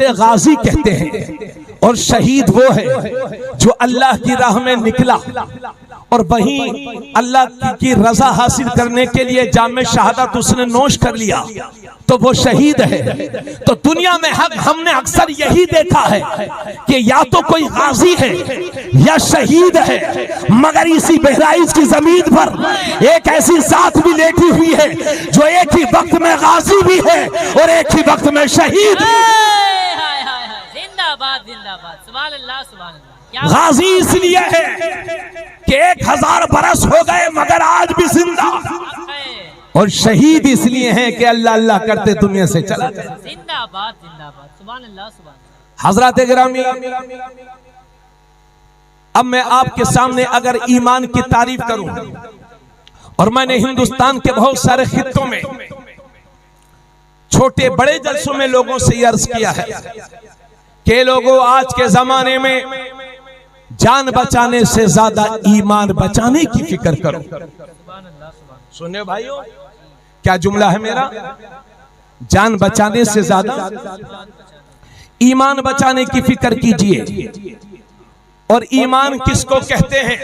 उसे गाजी कहते हैं। और शहीद वो है जो अल्लाह की राह में निकला और वहीं अल्लाह की रजा हासिल करने के लिए जामे शहादत उसने नोश कर लिया, तो वो शहीद है। तो दुनिया में हमने अक्सर यही देखा है कि या तो कोई गाजी है या शहीद है, मगर इसी बहराइच की जमीन पर एक ऐसी जात भी लेटी हुई है जो एक ही वक्त में गाजी भी है और एक ही वक्त में शहीद। जिंदाबाद जिंदाबाद, सुभान अल्लाह सुभान अल्लाह। गाजी इसलिए है कि 1000 बरस हो गए मगर आज भी जिंदा, और शहीद इसलिए है कि अल्लाह अल्लाह करते दुनिया से चला गया। जिंदाबाद जिंदाबाद, सुभान अल्लाह सुभान अल्लाह। हजरत गिरामी, अब मैं आपके सामने अगर ईमान की तारीफ करूं, और मैंने हिंदुस्तान के बहुत सारे खित्तों में छोटे बड़े जलसों में लोगों से ये अर्ज किया है कि लोगों, आज के जमाने में जान बचाने से ज्यादा ईमान बचाने की फिक्र करो। सुनिए भाइयों, क्या जुमला है मेरा? जान बचाने से ज्यादा ईमान बचाने की फिक्र कीजिए। और ईमान किसको कहते हैं?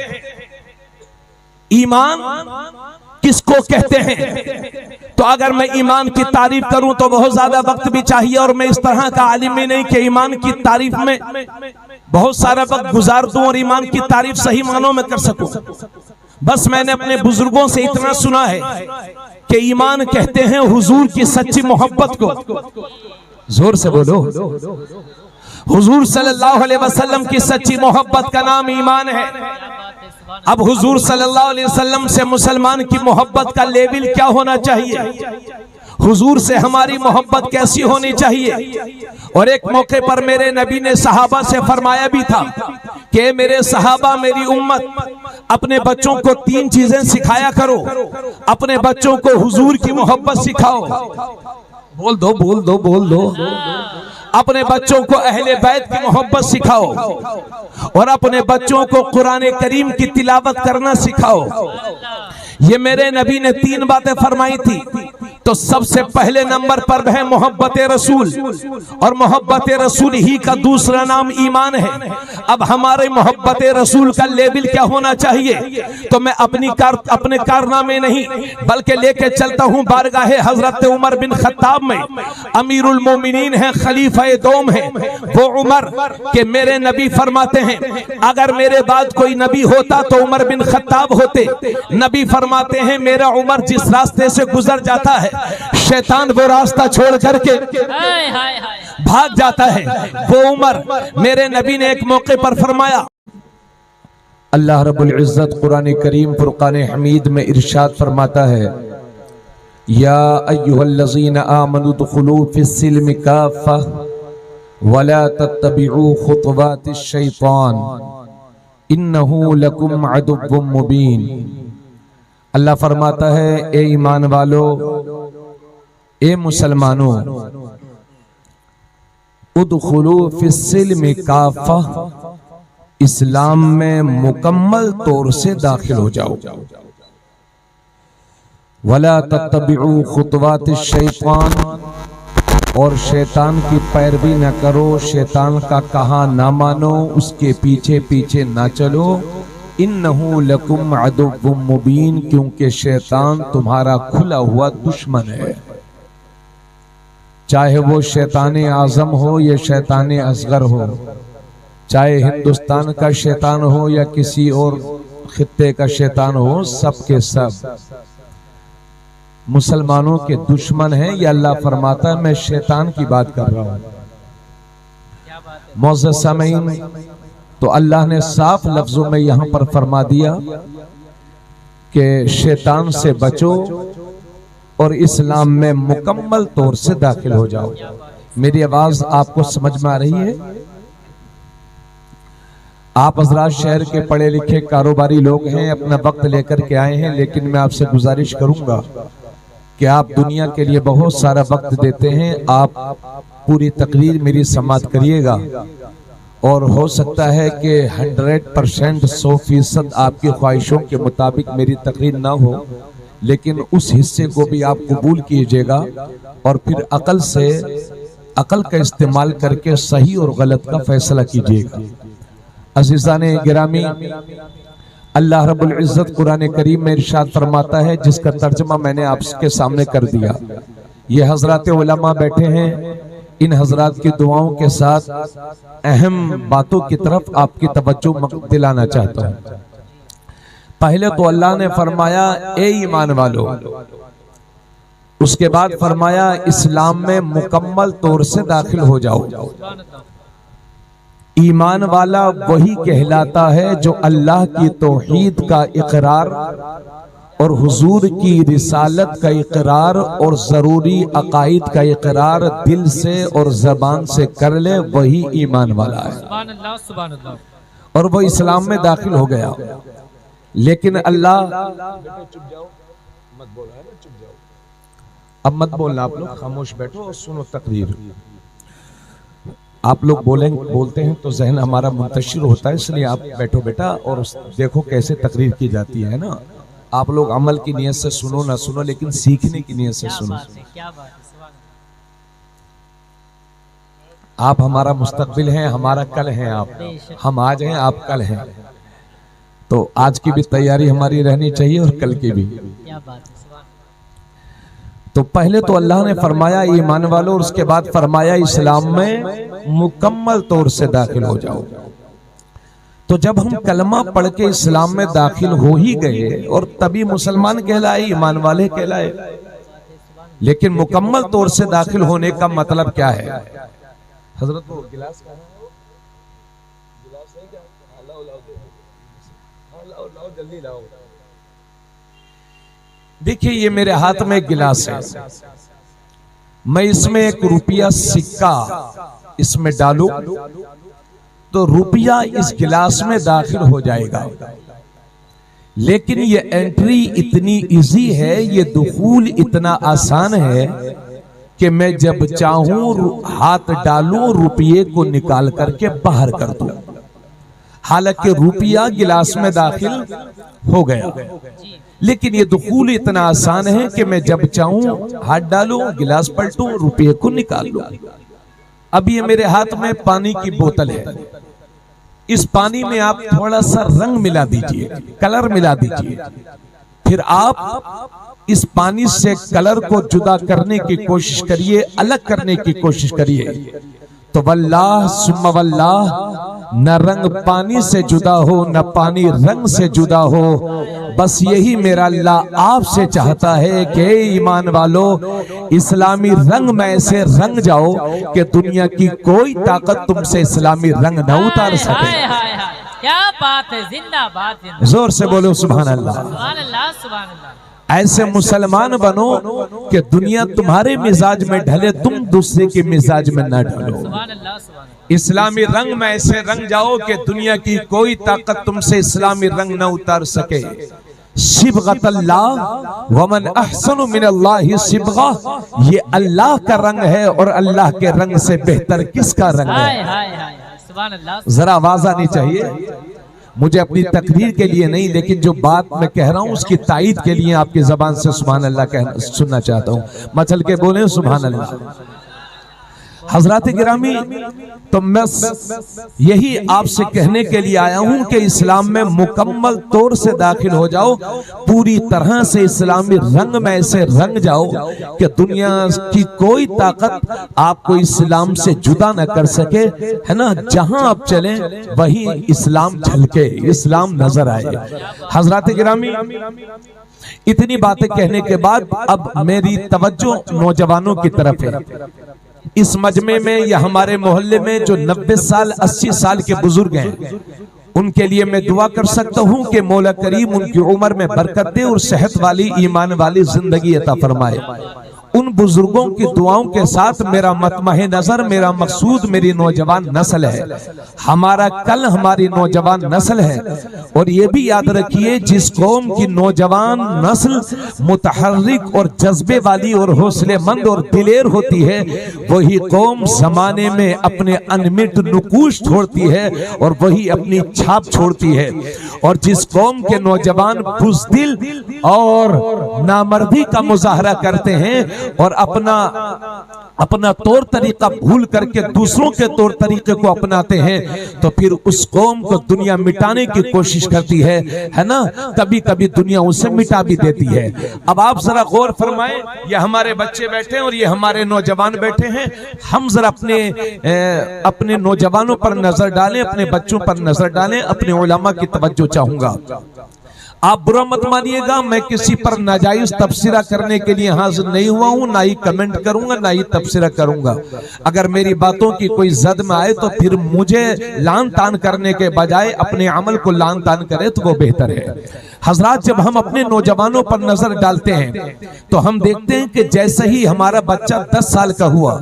ईमान किसको कहते हैं? तो अगर मैं ईमान की तारीफ करूं तो बहुत ज्यादा वक्त भी चाहिए, और मैं इस तरह का आलिम भी नहीं कि ईमान की तारीफ में बहुत सारा वक्त गुजार दूं और ईमान की तारीफ सही मानों में कर सकूं। बस मैंने अपने बुजुर्गों से इतना सुना है कि ईमान कहते हैं हुजूर की सच्ची मोहब्बत को। जोर से बोलो, हुजूर सल्लल्लाहु अलैहि वसल्लम की सच्ची मोहब्बत का नाम ईमान है। अब हुजूर सल्लल्लाहु अलैहि वसल्लम से मुसलमान की मोहब्बत का लेवल क्या होना चाहिए? हुजूर से हमारी मोहब्बत कैसी होनी चाहिए? और एक मौके पर मेरे नबी ने सहाबा से फरमाया भी था कि मेरे सहाबा, मेरी उम्मत, अपने बच्चों को 3 चीजें सिखाया करो। अपने बच्चों को हुजूर की मोहब्बत सिखाओ। बोल दो बोल दो बोल दो। अपने बच्चों को अहले बैत की मोहब्बत सिखाओ, और अपने बच्चों को कुरान करीम की तिलावत करना सिखाओ। ये मेरे नबी ने 3 बातें फरमाई थी। तो सबसे पहले नंबर पर है मोहब्बत रसूल, और मोहब्बत रसूल ही का दूसरा नाम ईमान है। अब हमारे मोहब्बत रसूल का लेवल क्या होना चाहिए? तो मैं अपने कारनामे नहीं बल्कि लेके चलता हूँ बारगाहे हजरत उमर बिन खत्ताब में। अमीरुल मोमिनीन है, खलीफा दोम है वो उमर के। मेरे नबी फरमाते हैं अगर मेरे बाद कोई नबी होता तो उमर बिन खत्ताब होते। नबी फरमाते हैं मेरा उमर जिस रास्ते से गुजर जाता है, शैतान वो रास्ता छोड़ करके भाग जाता है। वो उमर, मेरे नबी ने एक मौके पर फरमाया, अल्लाह रब्बुल इज्जत कुरान करीम फुरकान हमीद में इरशाद फरमाता है, या अय्युहल्लज़ीना आमनु दुखुलू फिस्सिल्मि काफ़ा वला तत्तबिउ खुतवातिश शैतान इन्नहु लकुम अदुव्वुम मुबीन। अल्लाह फरमाता है, ए ईमान वालो, ए मुसलमानों, उदखुलू फिस्सिल्मि काफ़ा, इस्लाम में मुकम्मल तौर से दाखिल हो जाओ। वला तत्तबिउ खुतवातिश शैतान, और शैतान की पैरवी न करो, शैतान का कहा ना मानो, उसके पीछे पीछे ना चलो। इन्नहु लकुम अदुव्वुम मुबीन, क्योंकि शैतान तुम्हारा खुला हुआ दुश्मन है। चाहे वो शैतान आजम हो या शैतान असगर हो, चाहे हिंदुस्तान का शैतान हो या किसी और खित्ते का शैतान हो, सब के सब मुसलमानों के दुश्मन हैं। ये अल्लाह फरमाता है, मैं शैतान की बात कर रहा हूं। मौज़ सामीन, तो अल्लाह ने साफ लफ्जों में यहां पर फरमा दिया कि शैतान से बचो और इस्लाम में मुकम्मल तौर से दाखिल हो जाओ। मेरी आवाज आपको समझ में आ रही है? आप हजरात शहर के पढ़े लिखे कारोबारी लोग हैं, अपना वक्त लेकर के आए हैं, लेकिन मैं आपसे गुजारिश करूंगा कि आप दुनिया के लिए बहुत सारा वक्त देते हैं। आप पूरी तकरीर मेरी समाअत करिएगा, और हो सकता है कि 100% 100% आपकी ख्वाहिशों के मुताबिक मेरी तकरीर ना हो, लेकिन उस हिस्से को भी आप कबूल कीजिएगा और फिर अकल से अकल का इस्तेमाल करके सही और गलत का फैसला कीजिएगा। अज़ीज़ाने गिरामी, अल्लाह रब्बुल इज़्ज़त कुरान करीम में इरशाद फरमाता है, जिसका तर्जुमा मैंने आपके सामने कर दिया। ये हजरात उलमा बैठे हैं, इन हजरात की दुआओं के साथ अहम बातों की तरफ आपकी तवज्जो दिलाना चाहता हूँ। पहले तो अल्लाह ने फरमाया ए ईमान वालो, उसके बाद फरमाया इस्लाम में मुकम्मल तौर से दाखिल हो जाओ। ईमान वाला वही कहलाता है जो अल्लाह की तौहीद का इकरार और हुजूर की रिसालत का इकरार और जरूरी अकायद का इकरार दिल से और जबान से कर ले, वही ईमान वाला है। सुभान अल्लाह, सुभान अल्लाह। और वो इस्लाम में दाखिल हो गया। लेकिन अल्लाह, अब मत बोलना, आप लोग खामोश बैठो और सुनो तकरीर। आप लोग बोलते हैं तो जहन हमारा मुंतशिर होता है, इसलिए आप बैठो बेटा और देखो कैसे तकरीर की जाती है ना। आप लोग अमल की नियत से सुनो ना सुनो, लेकिन सीखने की नियत से सुनो। क्या बात है, सुभान आप हमारा मुस्तकबिल हैं, हमारा कल हैं। आप, हम आज हैं, आप कल हैं। तो आज की भी तैयारी हमारी रहनी चाहिए और कल की भी। क्या बात है, सुभान। तो पहले तो अल्लाह ने फरमाया ईमान वालों, और उसके बाद फरमाया इस्लाम में मुकम्मल तौर से दाखिल हो जाओ। तो जब हम कलमा पढ़ के इस्लाम में दाखिल हो ही गए और तभी मुसलमान कहलाए, ईमान वाले कहलाए, लेकिन मुकम्मल तौर से दाखिल होने का मतलब क्या है? हजरत वो गिलास कहाँ है? गिलास है क्या? लाओ लाओ लाओ लाओ जल्दी लाओ। देखिए ये मेरे हाथ में एक गिलास है, मैं इसमें एक रुपया सिक्का इसमें डालूं तो रुपया इस गिलास में दाखिल हो जाएगा। लेकिन ये एंट्री इतनी इजी है, ये दुखूल इतना आसान है कि मैं जब चाहूं हाथ डालूं, रुपये को निकाल करके बाहर कर दूं। हालांकि रुपया गिलास में दाखिल हो गया, लेकिन ये दुखूल इतना आसान है कि मैं जब चाहूं हाथ डालूं, गिलास पलटूं, रुपये को निकाल लूं। अब ये मेरे हाथ में पानी की बोतल है, इस पानी में आप थोड़ा सा रंग मिला दीजिए, कलर मिला दीजिए। फिर आप इस पानी से कलर को जुदा करने की कोशिश करिए, अलग करने की कोशिश करिए। तो वल्लाह सुम्मा वल्लाह, न रंग पानी से जुदा हो, न पानी रंग से जुदा हो। बस यही मेरा अल्लाह आपसे चाहता है कि ईमान वालों, इस्लामी रंग में ऐसे रंग जाओ कि दुनिया की कोई ताकत तुमसे इस्लामी रंग न उतार सके। हाय हाय हाय, क्या बात है, जिंदाबाद जिंदाबाद। जोर से बोलो सुभान अल्लाह। सुभान अल्लाह, सुभान अल्लाह। ऐसे मुसलमान बनो कि दुनिया तुम्हारे मिजाज में ढले, तुम दूसरे के मिजाज में न ढलो। सुभान अल्लाह, सुभान। इस्लामी रंग में ऐसे रंग जाओ कि दुनिया की कोई ताकत तुमसे इस्लामी रंग न उतार सके। सिबगतल्लाह वमन अहसनु मिनल्लाहि सिबगा, ये अल्लाह का रंग है और अल्लाह के रंग से बेहतर किसका रंग है? हाय हाय हाय, सुभान अल्लाह। जरा आवाज आनी चाहिए, मुझे अपनी तकरीर के लिए नहीं, लेकिन जो बात मैं कह रहा हूं उसकी तायीद के लिए आपकी जबान से सुभान अल्लाह कहना सुनना चाहता हूं। मचल के बोले सुभान अल्लाह। हजरात गिरामी, तो मैं यही आपसे कहने के लिए आया हूं कि इस्लाम में मुकम्मल तौर से दाखिल हो जाओ, पूरी तरह से इस्लामी रंग में ऐसे रंग जाओ कि दुनिया की कोई ताकत आपको इस्लाम से जुदा न कर सके, है ना। जहां आप चलें वही इस्लाम झलके, इस्लाम नजर आए। हजरात गिरामी, इतनी बातें कहने के बाद अब मेरी तवज्जो नौजवानों की तरफ है। इस मजमे में या हमारे मोहल्ले में जो 90 साल 80 साल के बुजुर्ग हैं, उनके लिए मैं दुआ कर सकता हूं कि मौला करीम उनकी उम्र में बरकत दे और सेहत वाली ईमान वाली जिंदगी अता फरमाए। उन बुजुर्गों की दुआओं के साथ मेरा मतमहे नजर, मेरा मकसूद मेरी नौजवान नस्ल है। हमारा कल हमारी नौजवान नस्ल है। और ये भी याद रखिए, जिस कौम की नौजवान नस्ल मुतहर्रिक और जज्बे वाली और हौसलेमंद और दिलेर होती है, वही कौम जमाने में अपने अनमिट नुकूश छोड़ती है और वही अपनी छाप छोड़ती है। और जिस कौम के नौजवान बुज़दिल और नामर्दी का मुजाहरा करते हैं और अपना अपना तौर तरीका भूल करके दूसरों के तौर तरीके को अपनाते हैं तो फिर उस कौम को दुनिया मिटाने की कोशिश करती है ना। कभी कभी दुनिया उसे मिटा भी देती है। अब आप जरा गौर फरमाएं, ये हमारे बच्चे बैठे हैं और ये हमारे नौजवान बैठे हैं। हम जरा अपने नौजवानों पर नजर डालें, अपने बच्चों पर नजर डालें, अपने उलमा की तवज्जो चाहूंगा। आप बुरा मत मानिएगा, मैं किसी पर नाजायज तबसरा करने के लिए हाजिर नहीं हुआ हूं, ना ही कमेंट करूंगा, ना ही तबसरा करूंगा। अगर मेरी बातों की कोई जद में आए तो फिर मुझे लान तान करने के बजाय अपने अमल को लान तान करे तो वो बेहतर है। हजरात, जब हम अपने नौजवानों पर नजर डालते हैं तो हम देखते हैं कि जैसे ही हमारा बच्चा 10 साल का हुआ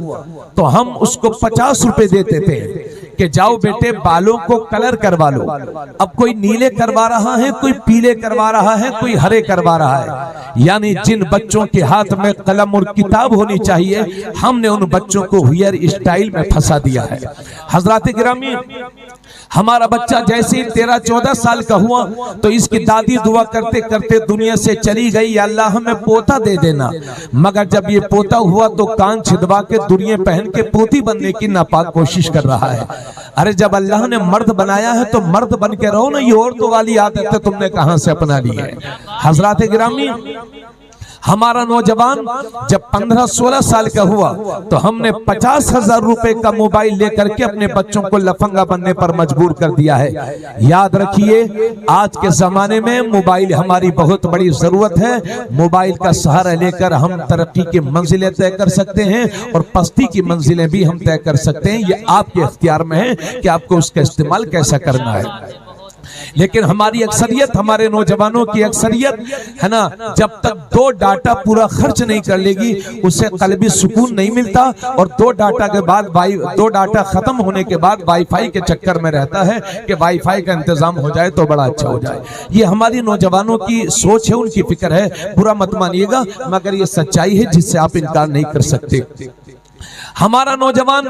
तो हम उसको 50 रुपए देते थे कि जाओ बेटे बालों को कलर करवा लो। अब कोई नीले करवा रहा है, कोई पीले करवा रहा है, कोई हरे करवा रहा है। यानी जिन बच्चों के हाथ में कलम और किताब होनी चाहिए, हमने उन बच्चों को हेयर स्टाइल में फंसा दिया है। हजरात गिरामी, हमारा बच्चा जैसे ही 13-14 साल का हुआ तो इसकी दादी दुआ करते करते दुनिया से चली गई, या अल्लाह हमें पोता दे देना। मगर जब ये पोता हुआ तो कान छिदवा के दुनिया पहन के पोती बनने की नापाक कोशिश कर रहा है। अरे जब अल्लाह ने मर्द बनाया है तो मर्द बन के रहो ना, ये औरतों वाली आदत है तुमने कहां से अपना ली है। हजरात गिरामी, हमारा नौजवान जब 15-16 साल का हुआ तो हमने 50,000 रुपए का मोबाइल लेकर के अपने बच्चों को लफंगा बनने पर मजबूर कर दिया है। याद रखिए, आज के जमाने में मोबाइल हमारी बहुत बड़ी जरूरत है। मोबाइल का सहारा लेकर हम तरक्की की मंजिलें तय कर सकते हैं और पस्ती की मंजिलें भी हम तय कर सकते हैं। ये आपके इख्तियार में है कि आपको उसका इस्तेमाल कैसा करना है। लेकिन हमारी अक्सरियत, हमारे नौजवानों की अक्सरियत है ना, जब तक 2 डाटा पूरा खर्च नहीं कर लेगी उसे कल्बी सुकून नहीं मिलता। और 2 डाटा के बाद 2 डाटा खत्म होने के बाद वाईफाई के चक्कर में रहता है कि वाईफाई का इंतजाम हो जाए तो बड़ा अच्छा हो जाए। ये हमारी नौजवानों की सोच है, उनकी फिक्र है। बुरा मत मानिएगा, मगर ये सच्चाई है जिससे आप इनकार नहीं कर सकते। हमारा नौजवान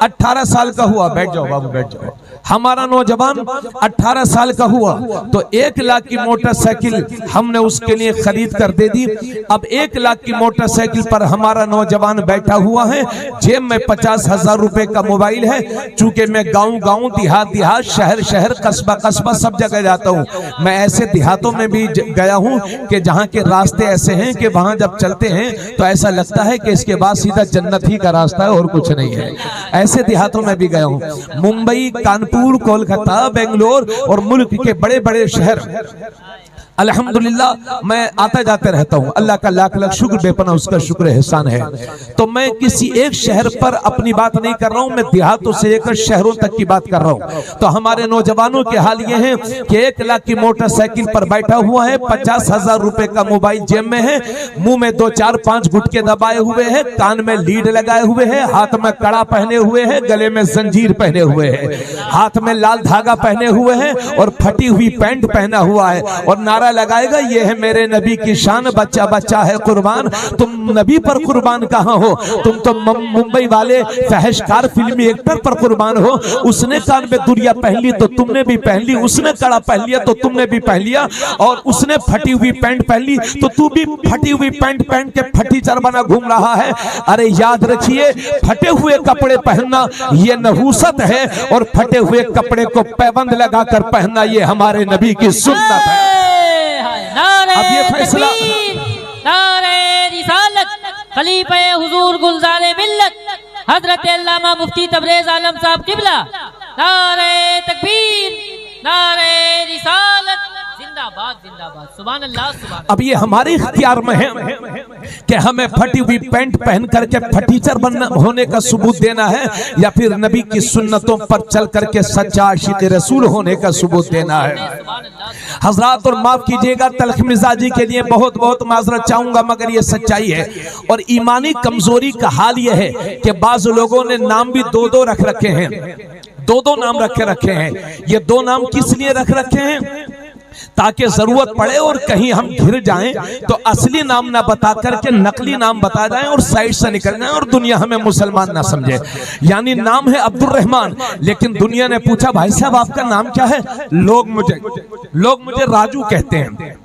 18 साल का हुआ, बैठ जाओ बाबू बैठ जाओ। हमारा नौजवान 18 साल का हुआ तो 1 लाख की मोटरसाइकिल हमने उसके लिए खरीद कर दे दी। अब 1 लाख की मोटरसाइकिल पर हमारा नौजवान बैठा हुआ है, जेब में 50,000 रुपए का मोबाइल है। चूंकि मैं गांव देहात शहर कस्बा सब जगह जाता हूँ। मैं ऐसे देहातों में भी गया हूँ कि जहाँ के रास्ते ऐसे हैं कि वहां जब चलते हैं तो ऐसा लगता है कि इसके बाद सीधा जन्नत ही का रास्ता है और कुछ नहीं है। ऐसे देहातों में भी गया हूँ। मुंबई, कानपुर, कोलकाता, बेंगलोर और मुल्क के बड़े बड़े शहर अल्हम्दुलिल्लाह मैं आता जाते रहता हूँ। अल्लाह का लाख लाख शुक्र, बेपना उसका शुक्र एहसान है। तो मैं किसी एक शहर पर अपनी बात नहीं कर रहा हूँ, मैं देहातों से लेकर शहरों तक की बात कर रहा हूँ। तो हमारे नौजवानों के हाल ये है कि 1 लाख की मोटरसाइकिल पर बैठा हुआ है, 50,000 रुपए का मोबाइल जेब में है, मुंह में 2-4-5 गुटके दबाए हुए है, कान में लीड लगाए हुए है, हाथ में कड़ा पहने हुए है, गले में जंजीर पहने हुए है, हाथ में लाल धागा पहने हुए है और फटी हुई पैंट पहना हुआ है और नारा लगाएगा, ये है मेरे नबी की शान, बच्चा बच्चा है कुर्बान। तुम नबी पर कुर्बान कहाँ हो? तुम तो मुंबई वाले फहशकार फिल्मी एक्टर पर कुर्बान हो। उसने कान में दुरिया पहन ली तो तुमने भी पहन ली, उसने कड़ा पहन लिया तो तुमने भी पहन लिया, और उसने फटी हुई पैंट पहन ली तो तू भी फटी हुई पैंट पहन के फटी चरबना घूम रहा है। अरे याद रखिए, फटे हुए कपड़े पहनना ये नहूसत है और फटे हुए कपड़े को पैबंद लगाकर पहनना ये हमारे नबी की सुन्नत है। अब ये फैसला नारे रिसालत खलीफे हुजूर गुलजारे मिल्लत हजरत अल्लामा मुफ्ती तबरेज आलम साहब किबला, नारे तकबीर, नारे रिसालत, जिंदाबाद जिंदाबाद, सुभान अल्लाह सुभान। अब ये हमारे इख्तियार में है कि हमें फटी हुई पैंट पहन करके फटीचर बनना होने का सबूत देना है या फिर नबी की सुन्नतों पर चल करके सच्चा आशिक रसूल होने का सबूत देना है। हजरात, और माफ कीजिएगा तल्ख मिजाजी के लिए बहुत बहुत माजरत चाहूंगा, मगर ये सच्चाई है। और ईमानी कमजोरी का हाल यह है कि बाज़ लोगों ने नाम भी 2-2 रख रखे हैं, 2-2 नाम रखे हैं। ये 2 नाम किस लिए रख रखे हैं? ताकि जरूरत पड़े और कहीं हम घिर जाएं तो असली नाम ना बता करके नकली नाम बता जाएं और साइड से निकल जाएं और दुनिया हमें मुसलमान ना समझे। यानी नाम है अब्दुल रहमान, लेकिन दुनिया ने पूछा भाई साहब आपका नाम क्या है? लोग मुझे राजू कहते हैं।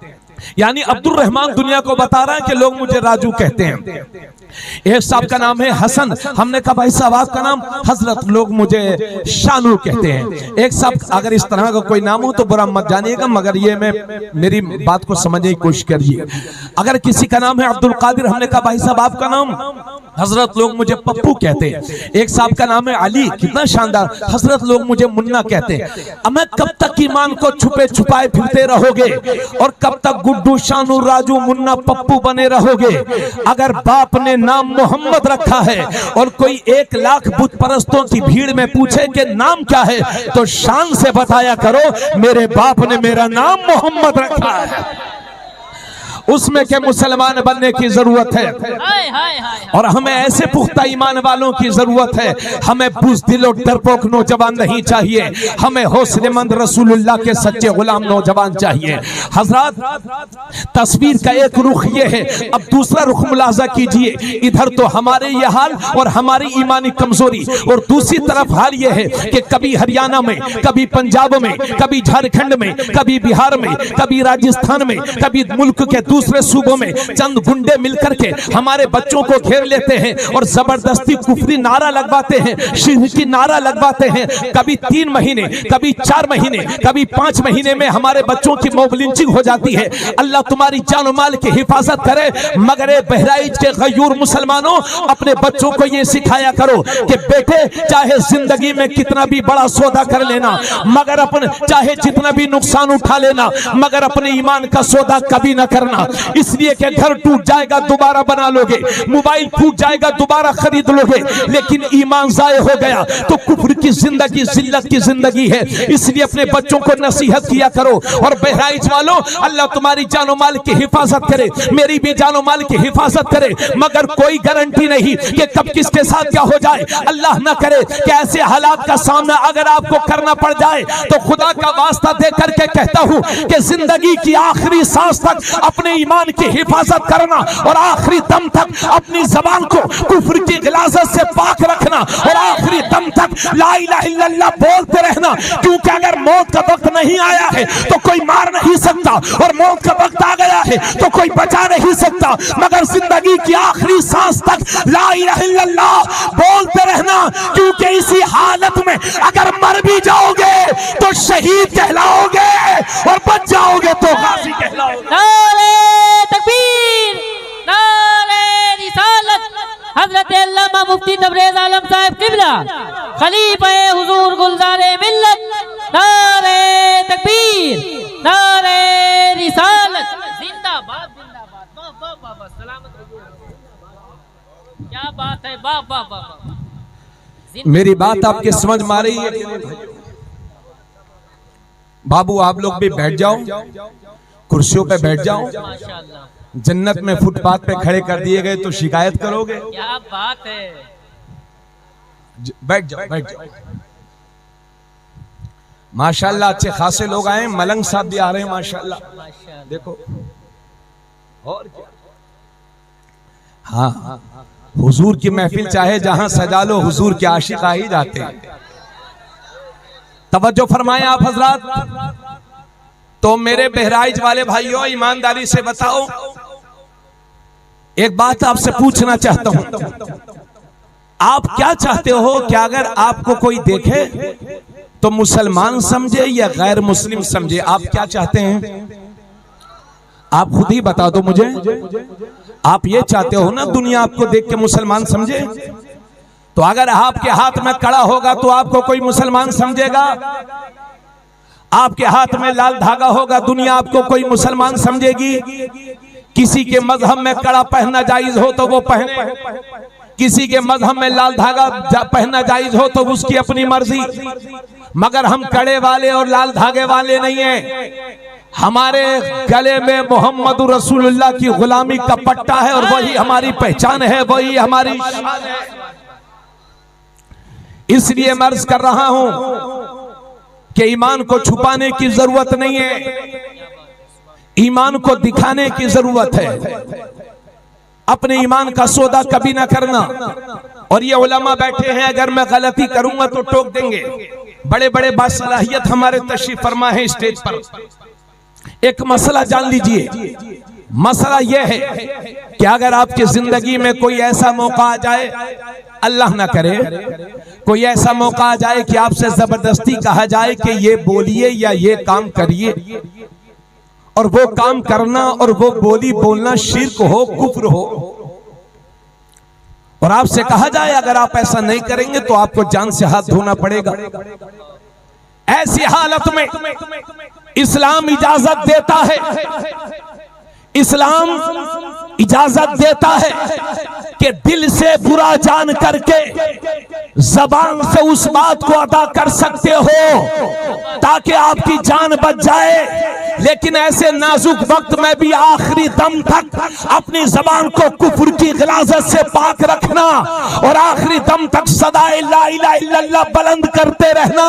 यानी अब्दुल रहमान दुनिया को बता रहा है कि लोग मुझे राजू कहते हैं। एक साहब का नाम है हसन, हमने कहा भाई साहब आपका नाम? हजरत लोग मुझे शानू कहते हैं। एक साहब, अगर इस तरह का कोई नाम हो तो बुरा मत जानिएगा, मगर ये मेरी बात को समझने की कोशिश करिए। अगर किसी का नाम है अब्दुल कादिर, हमने कहा भाई साहब आपका नाम? हजरत लोग मुझे पप्पू कहते हैं। एक साहब का नाम है अली, कितना शानदार, हजरत लोग मुझे मुन्ना कहते हैं। अब मैं कब तक ईमान को छुपे छुपाए फिरते रहोगे और कब तक गुड्डू, शानू, राजू, मुन्ना, पप्पू बने रहोगे? अगर बाप ने नाम मोहम्मद रखा है और कोई 1 लाख बुत परस्तों की भीड़ में पूछे कि नाम क्या है, तो शान से बताया करो मेरे बाप ने मेरा नाम मोहम्मद रखा है। उसमें के मुसलमान बनने की जरूरत है और हमें ऐसे पुख्ता ईमान वालों की जरूरत है। हमें बुज़दिल और डरपोक नौजवान नहीं चाहिए, हमें हौसलेमंद रसूलुल्लाह के सच्चे गुलाम नौजवान चाहिए। हजरत, तस्वीर का एक रुख ये है, अब दूसरा रुख मुलाजा कीजिए। इधर तो हमारे ये हाल और हमारी ईमानी कमजोरी, और दूसरी तरफ हाल ये है कि कभी हरियाणा में, कभी पंजाब में, कभी झारखंड में, कभी बिहार में, कभी राजस्थान में, कभी मुल्क के दूसरे सूबों में चंद गुंडे मिलकर के हमारे बच्चों को घेर लेते हैं और जबरदस्ती कुफरी नारा लगवाते हैं, शिर्क की नारा लगवाते हैं। कभी 3 महीने, कभी 4 महीने, कभी 5 महीने में हमारे बच्चों की मॉब लिंचिंग हो जाती है। अल्लाह तुम्हारी जान माल की हिफाजत करे, मगर बहराइच के गयूर मुसलमानों, अपने बच्चों को ये सिखाया करो कि बेटे चाहे जिंदगी में कितना भी बड़ा सौदा कर लेना, मगर अपने चाहे जितना भी नुकसान उठा लेना, मगर अपने ईमान का सौदा कभी ना करना। इसलिए कि घर टूट जाएगा दोबारा बना लोगे, मोबाइल फूट जाएगा दोबारा खरीद लोगे, लेकिन ईमान जाये हो गया तो कुफ्र की जिंदगी जिल्लत की जिंदगी है। इसलिए अपने बच्चों को नसीहत किया करो। और बहराइच वालों, अल्लाह तुम्हारी जानो माल की हिफाजत करे, मेरी भी जानो माल की हिफाजत करे, मगर कोई गारंटी नहीं कि कब किसके साथ क्या हो जाए। अल्लाह ना करे कि ऐसे हालात का सामना अगर आपको करना पड़ जाए, तो खुदा का वास्ता दे करके कहता हूं कि जिंदगी की आखिरी सांस तक अपने ईमान की हिफाजत करना और आखिरी दम तक अपनी जबान को कुफ्र की गिलाजत से पाक रखना और आखिरी दम तक ला इलाहा इल्लल्लाह बोलते रहना। क्योंकि अगर मौत का वक्त नहीं आया है तो कोई मार नहीं सकता, और मौत का वक्त आ गया है तो कोई बचा नहीं सकता, मगर जिंदगी की आखिरी सांस तक ला इलाहा इल्लल्लाह बोलते रहना। क्योंकि इसी हालत में अगर मर भी जाओगे तो शहीद कहलाओगे और बच जाओगे तो गाजी कहलाओगे। तकबीर, नारे रिसालत, हजरत अल्लामा मुफ्ती तबरेज आलम साहब किबला, खलीफा हुजूर गुलजारे मिल्लत, नारे तकबीर, नारे रिसालत, जिंदाबाद जिंदाबाद, वाह वाह वाह वाह, सलामत रहिए, क्या बात है, वाह वाह वाह। मेरी बात आपके समझ में आ रही है? बाबू आप लोग भी बैठ जाओ, कुर्सियों पे बैठ जाओ। जन्नत में फुटपाथ पे खड़े कर दिए गए तो शिकायत करोगे? क्या बात है, बैठ जाओ बैठ जाओ। माशाल्लाह अच्छे खासे लोग आए, मलंग साहब भी आ रहे हैं माशाल्लाह, देखो। और क्या, हाँ, हुजूर की महफिल चाहे जहां सजा लो, हुजूर के आशिक आ ही जाते हैं। तवज्जो फरमाएं आप हजरात। तो मेरे बहराइच वाले भाइयों, ईमानदारी से बताओ, एक बात आपसे पूछना चाहता हूं, आप क्या चाहते हो कि अगर आपको कोई देखे तो मुसलमान समझे या गैर मुस्लिम समझे? आप क्या चाहते हैं? आप खुद ही बता दो मुझे। आप ये चाहते हो ना दुनिया आपको देख के मुसलमान समझे? तो अगर आपके हाथ में कड़ा होगा तो आपको कोई मुसलमान समझेगा? आपके हाथ में लाल धागा होगा, दुनिया आपको कोई मुसलमान समझेगी? किसी के मजहब में कड़ा पहनना जायज हो तो वो पहने, किसी के मजहब में लाल धागा पहनना जायज हो तो उसकी अपनी मर्जी, मगर हम कड़े वाले और लाल धागे वाले नहीं हैं। हमारे गले में मोहम्मद रसूलुल्लाह की गुलामी का पट्टा है और वही हमारी पहचान है, वही हमारी शान है। इसलिए मैं अर्ज कर रहा हूं कि ईमान को छुपाने की जरूरत नहीं है, ईमान को दिखाने की जरूरत है। अपने ईमान का सौदा कभी ना करना। और ये उलमा बैठे हैं, अगर मैं गलती करूंगा तो टोक देंगे। बड़े बड़े बासलाहियत हमारे तशरीफ फरमा है स्टेज पर। एक मसला जान लीजिए, मसला यह है कि अगर आपकी जिंदगी में कोई ऐसा मौका आ जाए, अल्लाह ना करे, कोई ऐसा मौका आ जाए कि आपसे जबरदस्ती कहा जाए कि ये बोलिए या ये काम करिए, और वो काम करना और वो बोली बोलना शिर्क हो, कुफ्र हो, और आपसे कहा जाए अगर आप ऐसा नहीं करेंगे तो आपको जान से हाथ धोना पड़ेगा, ऐसी हालत में इस्लाम इजाजत देता है, इस्लाम इजाजत देता है कि दिल से बुरा जान करके जबान से उस बात को अदा कर सकते हो ताकि आपकी जान बच जाए, लेकिन ऐसे नाजुक वक्त में भी आखिरी दम तक अपनी जबान को कुफ्र की गलाजत से पाक रखना और आखिरी दम तक सदाए ला इलाहा इल्लल्लाह बुलंद करते रहना,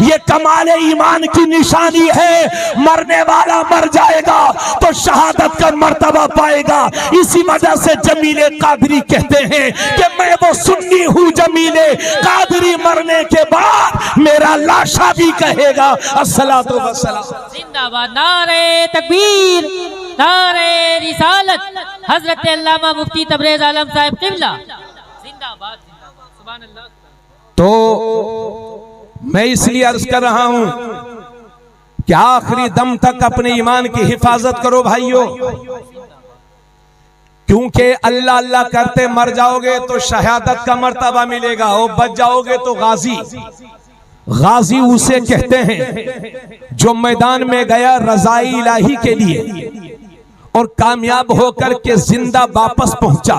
ये कमाल ईमान की निशानी है। मरने वाला मर जाएगा तो शहादत का मर्तबा पाएगा। इसी वजह से जमीले कादरी कहते हैं कि मैं वो सुन्नी हूँ जमीले कादरी, मरने के बाद मेरा लाशा भी कहेगा अस्सलातु वस्सलाम। जिंदाबाद, नारे तकबीर, नारे रिसालत, हजरत अल्लामा मुफ्ती तबरेज आलम साहब किबला जिंदाबाद, सुभान अल्लाह। तो मैं इसलिए अर्ज कर रहा हूं कि आखिरी दम तक अपने ईमान की हिफाजत करो भाइयों, क्योंकि अल्लाह अल्लाह करते मर जाओगे तो शहादत का मर्तबा मिलेगा, और बच जाओगे तो गाजी। गाजी उसे कहते हैं जो मैदान में गया रज़ाई इलाही के लिए और कामयाब होकर के जिंदा वापस पहुंचा।